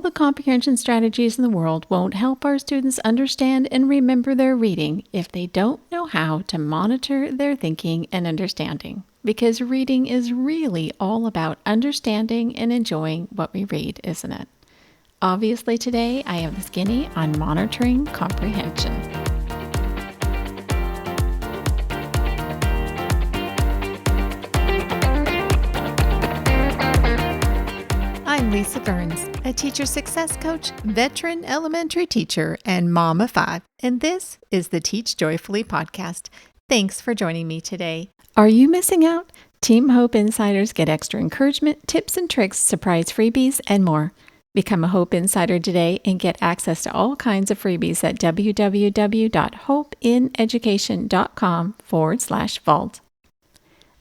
All the comprehension strategies in the world won't help our students understand and remember their reading if they don't know how to monitor their thinking and understanding. Because reading is really all about understanding and enjoying what we read, isn't it? Obviously, today I have the skinny on monitoring comprehension. I'm Lisa Burns, a teacher success coach, veteran elementary teacher, and mom of 5. And this is the Teach Joyfully podcast. Thanks for joining me today. Are you missing out? Team H.O.P.E Insiders get extra encouragement, tips and tricks, surprise freebies, and more. Become a H.O.P.E Insider today and get access to all kinds of freebies at www.hopeineducation.com/vault.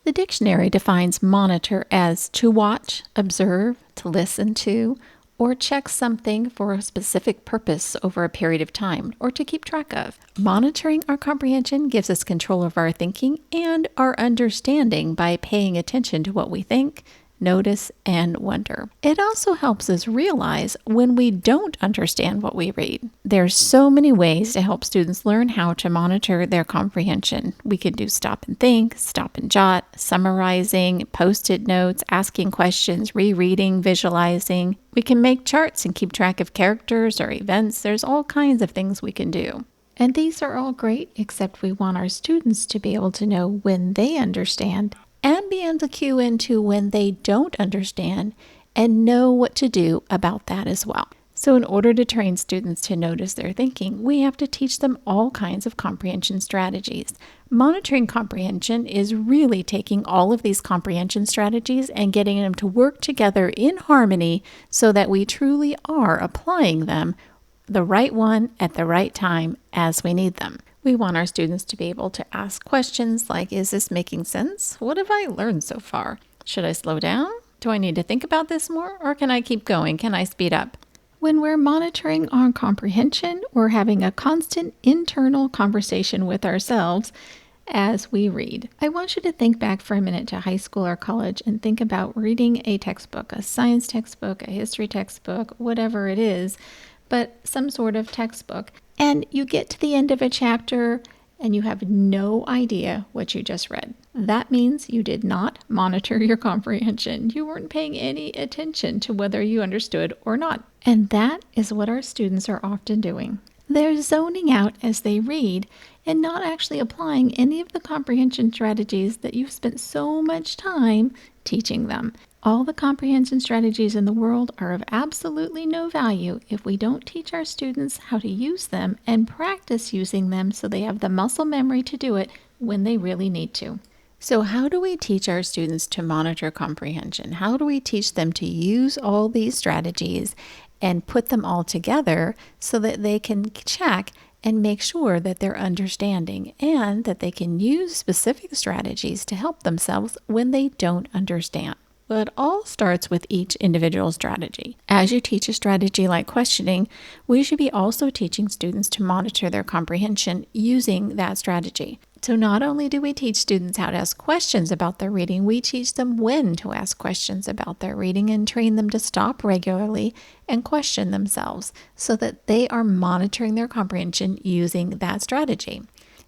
The dictionary defines monitor as to watch, observe, to listen to, or check something for a specific purpose over a period of time, or to keep track of. Monitoring our comprehension gives us control of our thinking and our understanding by paying attention to what we think, notice, and wonder. It also helps us realize when we don't understand what we read. There's so many ways to help students learn how to monitor their comprehension. We can do stop and think, stop and jot, summarizing, post-it notes, asking questions, rereading, visualizing. We can make charts and keep track of characters or events. There's all kinds of things we can do. And these are all great, except we want our students to be able to know when they understand and be able to cue into when they don't understand and know what to do about that as well. So in order to train students to notice their thinking, we have to teach them all kinds of comprehension strategies. Monitoring comprehension is really taking all of these comprehension strategies and getting them to work together in harmony so that we truly are applying them, the right one at the right time as we need them. We want our students to be able to ask questions like, is this making sense? What have I learned so far? Should I slow down? Do I need to think about this more? Or can I keep going? Can I speed up? When we're monitoring our comprehension, we're having a constant internal conversation with ourselves as we read. I want you to think back for a minute to high school or college and think about reading a textbook, a science textbook, a history textbook, whatever it is, but some sort of textbook. And you get to the end of a chapter and you have no idea what you just read. That means you did not monitor your comprehension. You weren't paying any attention to whether you understood or not. And that is what our students are often doing. They're zoning out as they read and not actually applying any of the comprehension strategies that you've spent so much time teaching them. All the comprehension strategies in the world are of absolutely no value if we don't teach our students how to use them and practice using them so they have the muscle memory to do it when they really need to. So how do we teach our students to monitor comprehension? How do we teach them to use all these strategies and put them all together so that they can check and make sure that they're understanding and that they can use specific strategies to help themselves when they don't understand? Well, it all starts with each individual strategy. As you teach a strategy like questioning, we should be also teaching students to monitor their comprehension using that strategy. So not only do we teach students how to ask questions about their reading, we teach them when to ask questions about their reading and train them to stop regularly and question themselves so that they are monitoring their comprehension using that strategy.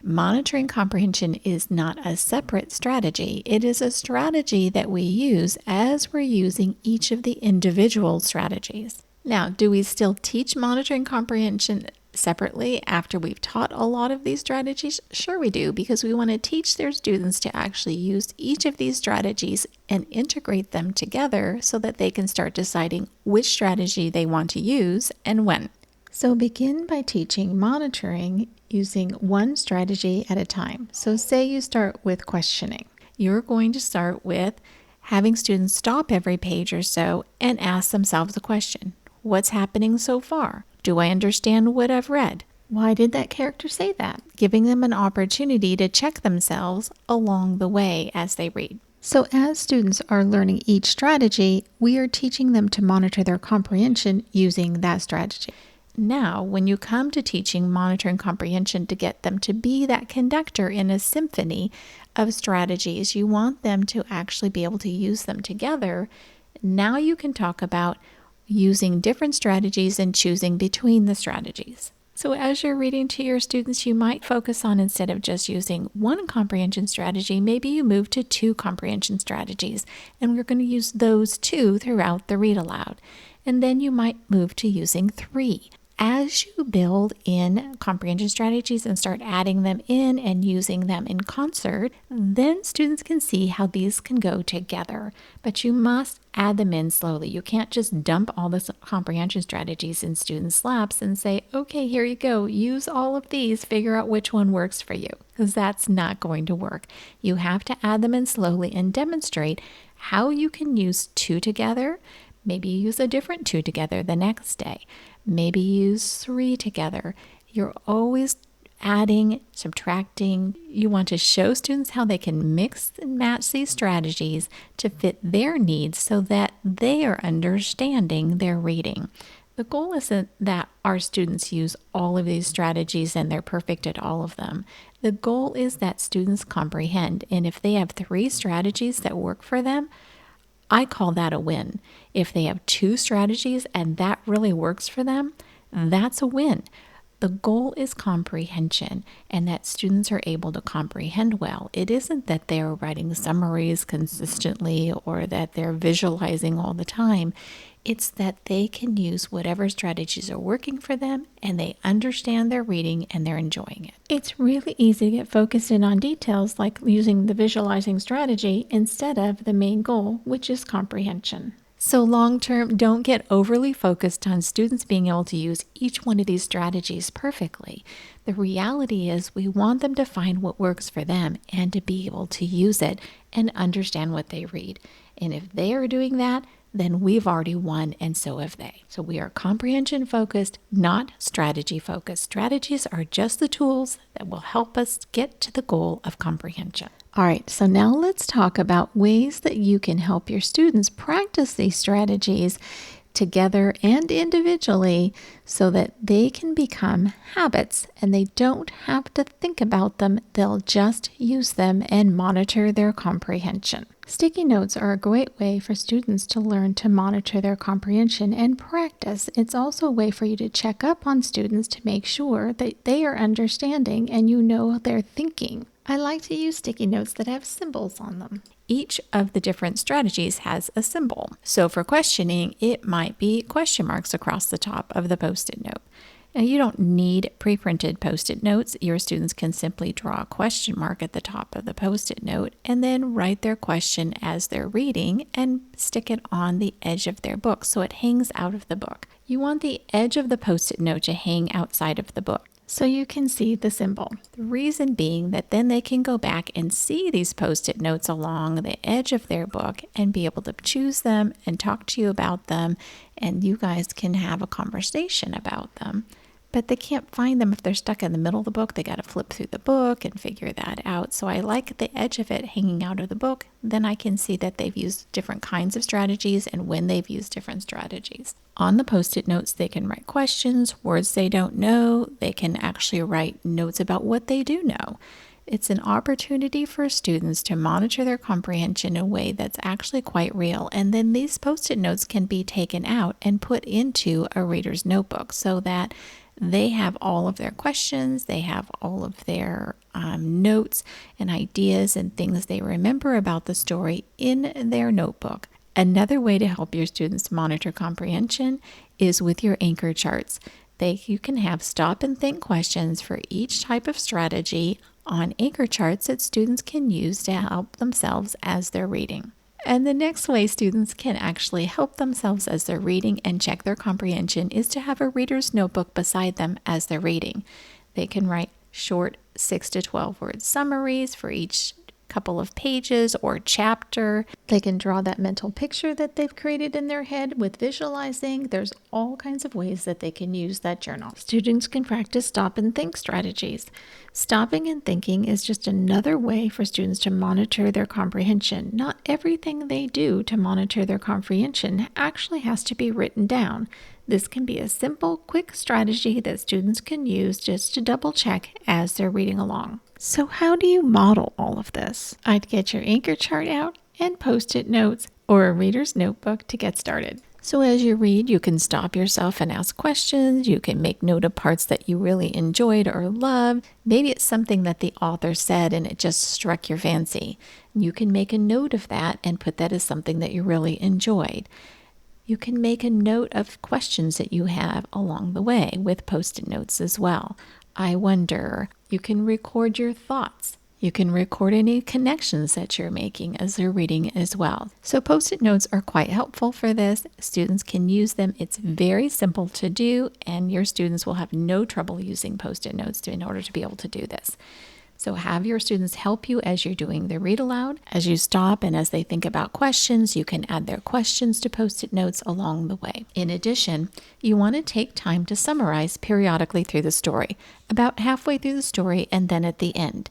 Monitoring comprehension is not a separate strategy. It is a strategy that we use as we're using each of the individual strategies. Now, do we still teach monitoring comprehension separately after we've taught a lot of these strategies? Sure we do, because we want to teach their students to actually use each of these strategies and integrate them together so that they can start deciding which strategy they want to use and when. So begin by teaching monitoring using one strategy at a time. So say you start with questioning. You're going to start with having students stop every page or so and ask themselves a question. What's happening so far? Do I understand what I've read? Why did that character say that? Giving them an opportunity to check themselves along the way as they read. So as students are learning each strategy, we are teaching them to monitor their comprehension using that strategy. Now, when you come to teaching monitoring comprehension to get them to be that conductor in a symphony of strategies, you want them to actually be able to use them together. Now you can talk about using different strategies and choosing between the strategies. So as you're reading to your students, you might focus on, instead of just using one comprehension strategy, maybe you move to 2 comprehension strategies, and we're going to use those 2 throughout the read aloud. And then you might move to using 3. As you build in comprehension strategies and start adding them in and using them in concert, then students can see how these can go together. But you must add them in slowly. You can't just dump all the comprehension strategies in students' laps and say, okay, here you go, use all of these, figure out which one works for you, because that's not going to work. You have to add them in slowly and demonstrate how you can use 2 together. Maybe use a different 2 together the next day. Maybe use 3 together. You're always adding, subtracting. You want to show students how they can mix and match these strategies to fit their needs so that they are understanding their reading. The goal isn't that our students use all of these strategies and they're perfect at all of them. The goal is that students comprehend. And if they have 3 strategies that work for them, I call that a win. If they have 2 strategies and that really works for them, that's a win. The goal is comprehension and that students are able to comprehend well. It isn't that they're writing summaries consistently or that they're visualizing all the time. It's that they can use whatever strategies are working for them and they understand their reading and they're enjoying it. It's really easy to get focused in on details like using the visualizing strategy instead of the main goal, which is comprehension. So long term, don't get overly focused on students being able to use each one of these strategies perfectly. The reality is we want them to find what works for them and to be able to use it and understand what they read. And if they are doing that, then we've already won, and so have they. So we are comprehension focused, not strategy focused. Strategies are just the tools that will help us get to the goal of comprehension. All right, so now let's talk about ways that you can help your students practice these strategies together and individually so that they can become habits and they don't have to think about them. They'll just use them and monitor their comprehension. Sticky notes are a great way for students to learn to monitor their comprehension and practice. It's also a way for you to check up on students to make sure that they are understanding and you know they're thinking. I like to use sticky notes that have symbols on them. Each of the different strategies has a symbol. So for questioning, it might be question marks across the top of the Post-it note. Now, you don't need pre-printed Post-it notes. Your students can simply draw a question mark at the top of the Post-it note and then write their question as they're reading and stick it on the edge of their book so it hangs out of the book. You want the edge of the Post-it note to hang outside of the book so you can see the symbol. The reason being that then they can go back and see these Post-it notes along the edge of their book and be able to choose them and talk to you about them, and you guys can have a conversation about them. But they can't find them if they're stuck in the middle of the book. They got to flip through the book and figure that out. So I like the edge of it hanging out of the book. Then I can see that they've used different kinds of strategies and when they've used different strategies. On the Post-it notes, they can write questions, words they don't know. They can actually write notes about what they do know. It's an opportunity for students to monitor their comprehension in a way that's actually quite real. And then these Post-it notes can be taken out and put into a reader's notebook so that they have all of their questions, they have all of their notes and ideas and things they remember about the story in their notebook. Another way to help your students monitor comprehension is with your anchor charts. You can have stop and think questions for each type of strategy on anchor charts that students can use to help themselves as they're reading. And the next way students can actually help themselves as they're reading and check their comprehension is to have a reader's notebook beside them as they're reading. They can write short 6 to 12 word summaries for each couple of pages or chapter. They can draw that mental picture that they've created in their head with visualizing. There's all kinds of ways that they can use that journal. Students can practice stop and think strategies. Stopping and thinking is just another way for students to monitor their comprehension. Not everything they do to monitor their comprehension actually has to be written down. This can be a simple, quick strategy that students can use just to double check as they're reading along. So how do you model all of this? I'd get your anchor chart out and Post-it notes or a reader's notebook to get started. So as you read, you can stop yourself and ask questions. You can make note of parts that you really enjoyed or loved. Maybe it's something that the author said and it just struck your fancy. You can make a note of that and put that as something that you really enjoyed. You can make a note of questions that you have along the way with post-it notes as well. I wonder. You can record your thoughts. You can record any connections that you're making as they're reading as well. So post-it notes are quite helpful for this. Students can use them. It's very simple to do, and your students will have no trouble using post-it notes in order to be able to do this. So have your students help you as you're doing the read aloud. As you stop and as they think about questions, you can add their questions to post-it notes along the way. In addition, you want to take time to summarize periodically through the story, about halfway through the story and then at the end.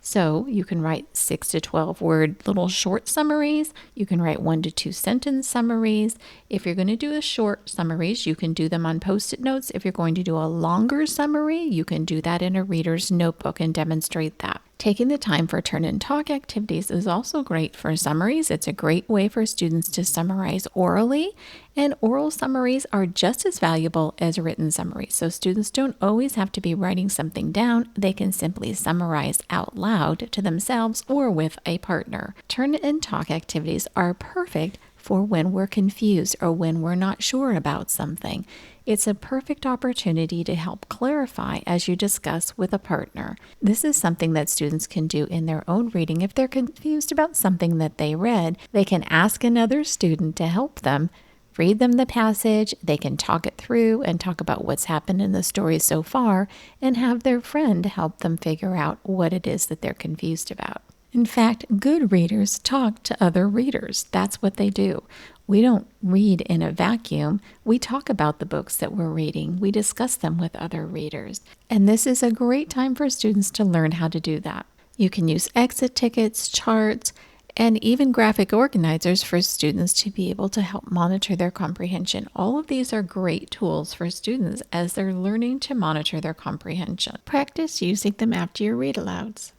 So you can write 6 to 12 word little short summaries. You can write 1 to 2 sentence summaries. If you're going to do a short summaries, you can do them on post-it notes. If you're going to do a longer summary, you can do that in a reader's notebook and demonstrate that. Taking the time for turn and talk activities is also great for summaries. It's a great way for students to summarize orally, and oral summaries are just as valuable as written summaries. So students don't always have to be writing something down. They can simply summarize out loud to themselves or with a partner. Turn and talk activities are perfect for when we're confused or when we're not sure about something. It's a perfect opportunity to help clarify as you discuss with a partner. This is something that students can do in their own reading. If they're confused about something that they read, they can ask another student to help them read them the passage. They can talk it through and talk about what's happened in the story so far and have their friend help them figure out what it is that they're confused about. In fact, good readers talk to other readers. That's what they do. We don't read in a vacuum. We talk about the books that we're reading. We discuss them with other readers. And this is a great time for students to learn how to do that. You can use exit tickets, charts, and even graphic organizers for students to be able to help monitor their comprehension. All of these are great tools for students as they're learning to monitor their comprehension. Practice using them after your read alouds.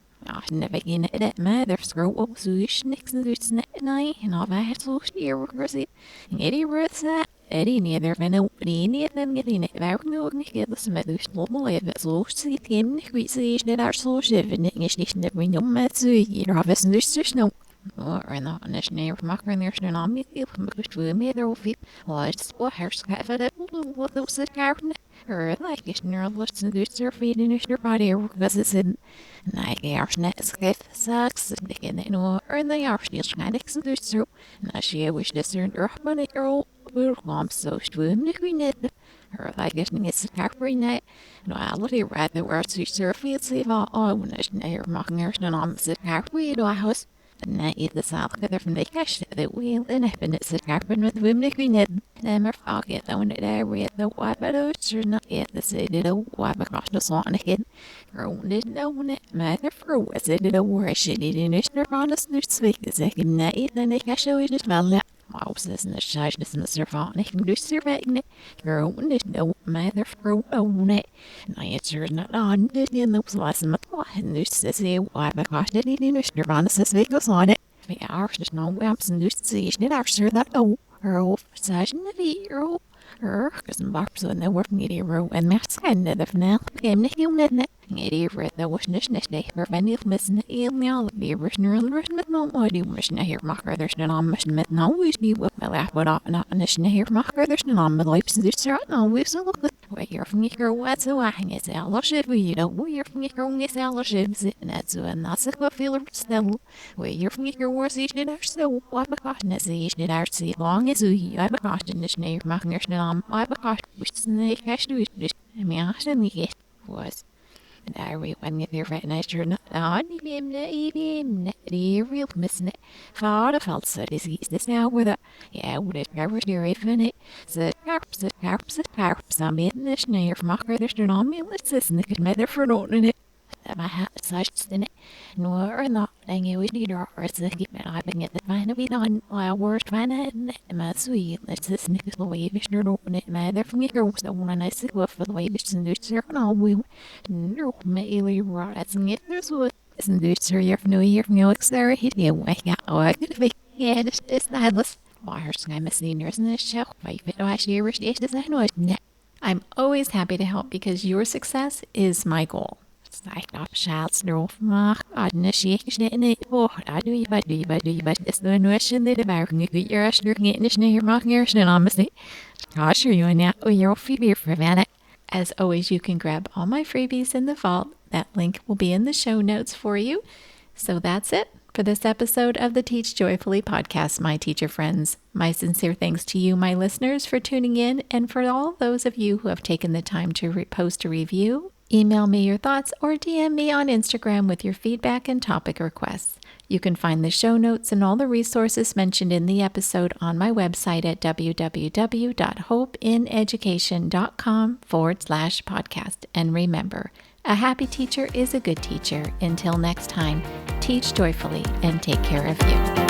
Eddie neither van opinion than getting it back no get the smiths normal if it's low see him we see that our so shiven English never no matsu you're obvious there's no or not national marker and there's no me because we made their feet was what her sky for that what those carton or like it's near listen to their feet in their body because it's in like our next sucks and they know or they are still trying to do so now she wish this or money girl I'm so stupid. Her like getting it's every night. No, I look at rather where to surface if I when it's near mocking her and I'm sick halfway to a house. And I eat the south together from the cash that wheel and happen it's a happen with women queen it. Never forget that when it I read the wipe at us or not yet the city the wipe across the swan again. Girl didn't know when it matter for was it a war she didn't know honest new speak the second night then they cash away just well. Houses and the size of the servant can do surveying it. Girl, when there's no matter for own it. And I answer not on this in those lessons. And this is a why because it in the nirvana says it goes on it. The hours just no webs and this is it are sure that oh her old size in the hero. Her cousin Barb's on the working at hero and that's kind of the finale game the human. Eddie read the wishness day for many of missing the email the original with no idea mission here marker there's no mission met no we be with my laugh but not mission here marker there's no lips this right now we so look where you're from your what's so I hang it all shit you know where you're from your own is all shit and that's and that's a feel still where you're from your words each did our so what because that's each did our see long as you I because this near marker there's no I because we snake cash do it I mean I shouldn't was and I read when you're right nice you're not on him the real missing it far felt so disease this now with it yeah would it ever do even it so carps I'm in this near from marker there's no me let's listen to matter for not in it my hat such in it nor not dang you need or to keep it I've been get the fine to be done while we're trying to my sweet let's listen to the way vision or open it matter from your was the one I sick with for the way vision do sir no we no mainly right and it there's what isn't do sir you're from New Year from your there hit you wake up oh I could be yeah it's headless I'm always happy to help because your success is my goal. As always, you can grab all my freebies in the vault. That link will be in the show notes for you. So that's it for this episode of the Teach Joyfully podcast, my teacher friends. My sincere thanks to you, my listeners, for tuning in, and for all those of you who have taken the time to post a review. Email me your thoughts or DM me on Instagram with your feedback and topic requests. You can find the show notes and all the resources mentioned in the episode on my website at www.hopeineducation.com/podcast. And remember, a happy teacher is a good teacher. Until next time, teach joyfully and take care of you.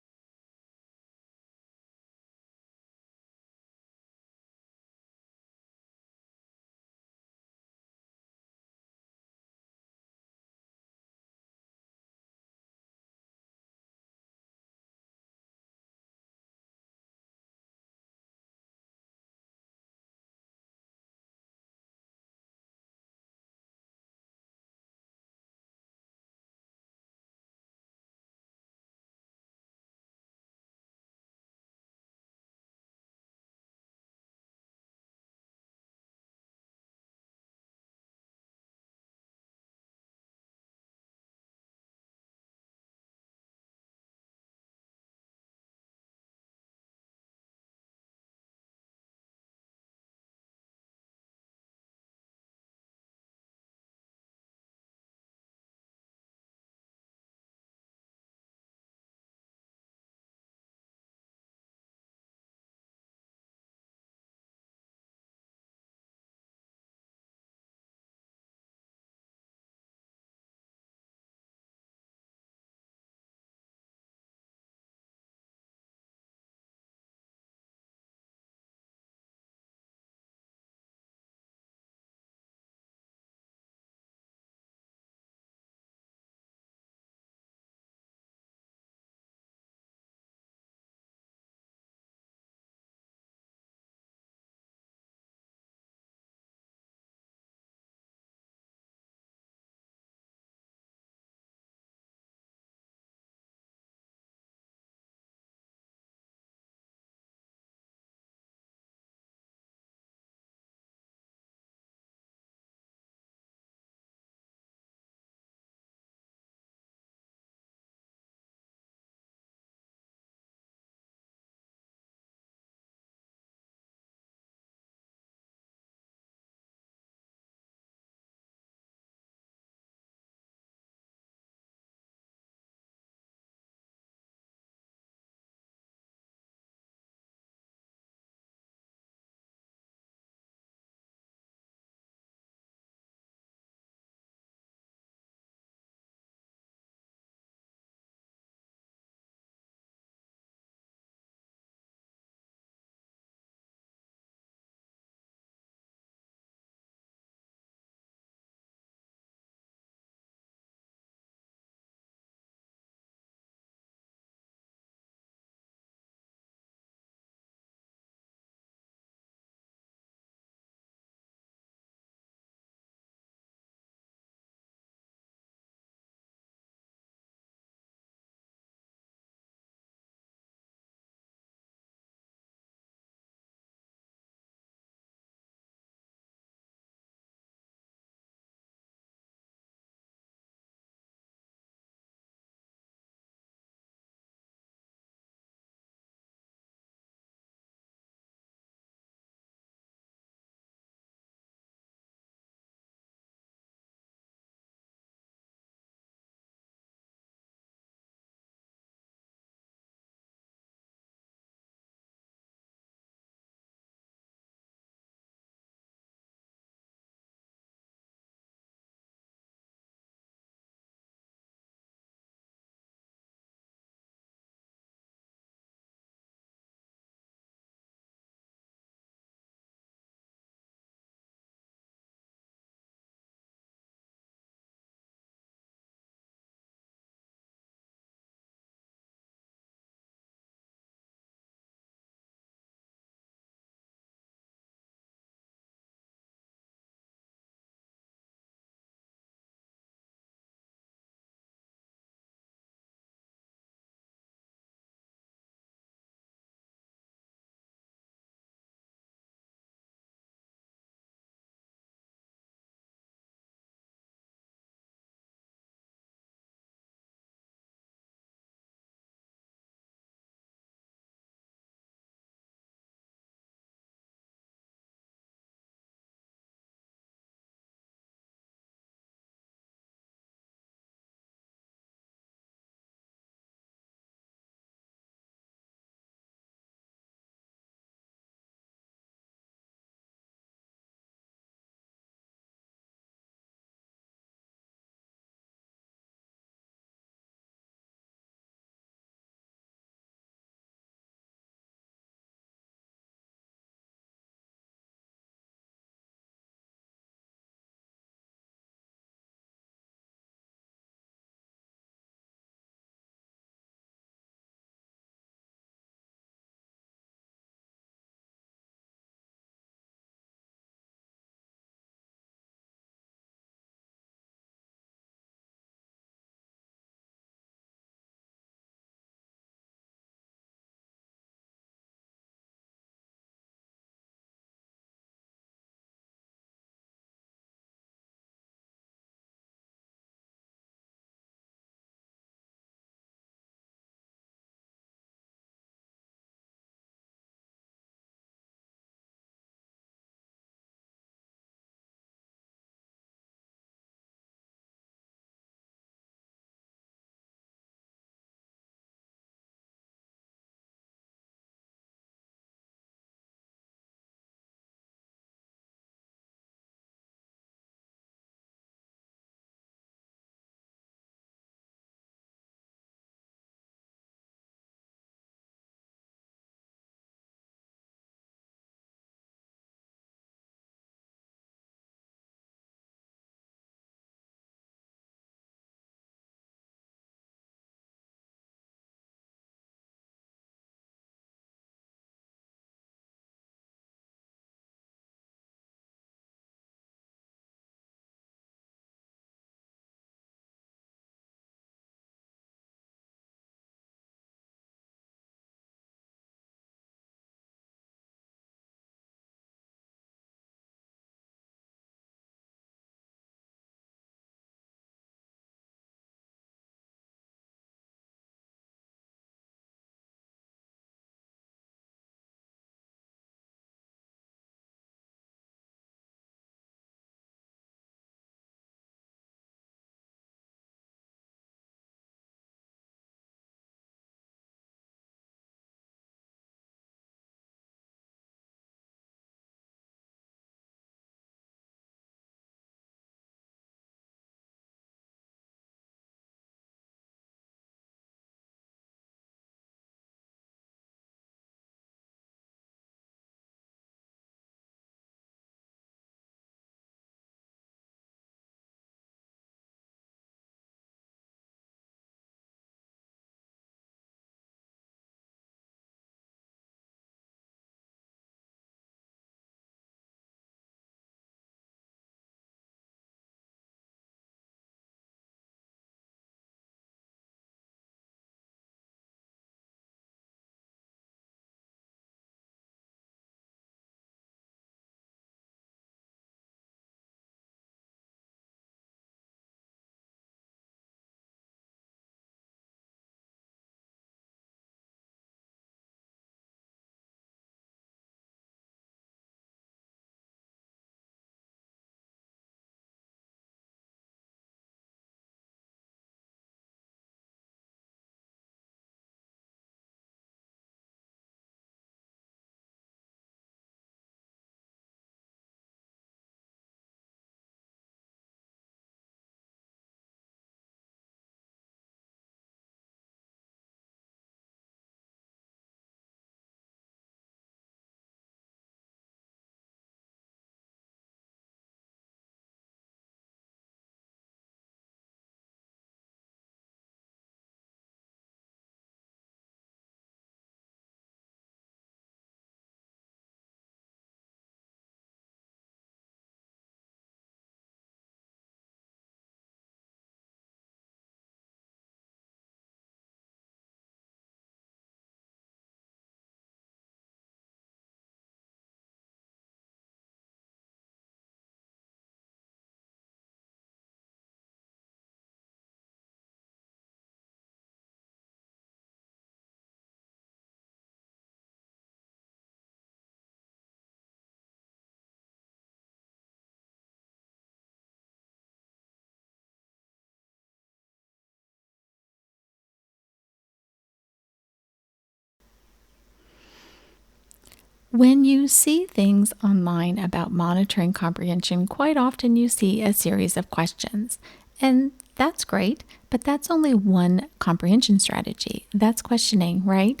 When you see things online about monitoring comprehension, quite often you see a series of questions. And that's great, but that's only one comprehension strategy. That's questioning, right?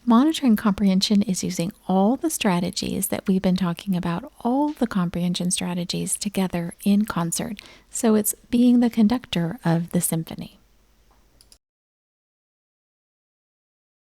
Monitoring comprehension is using all the strategies that we've been talking about, all the comprehension strategies together in concert. So it's being the conductor of the symphony.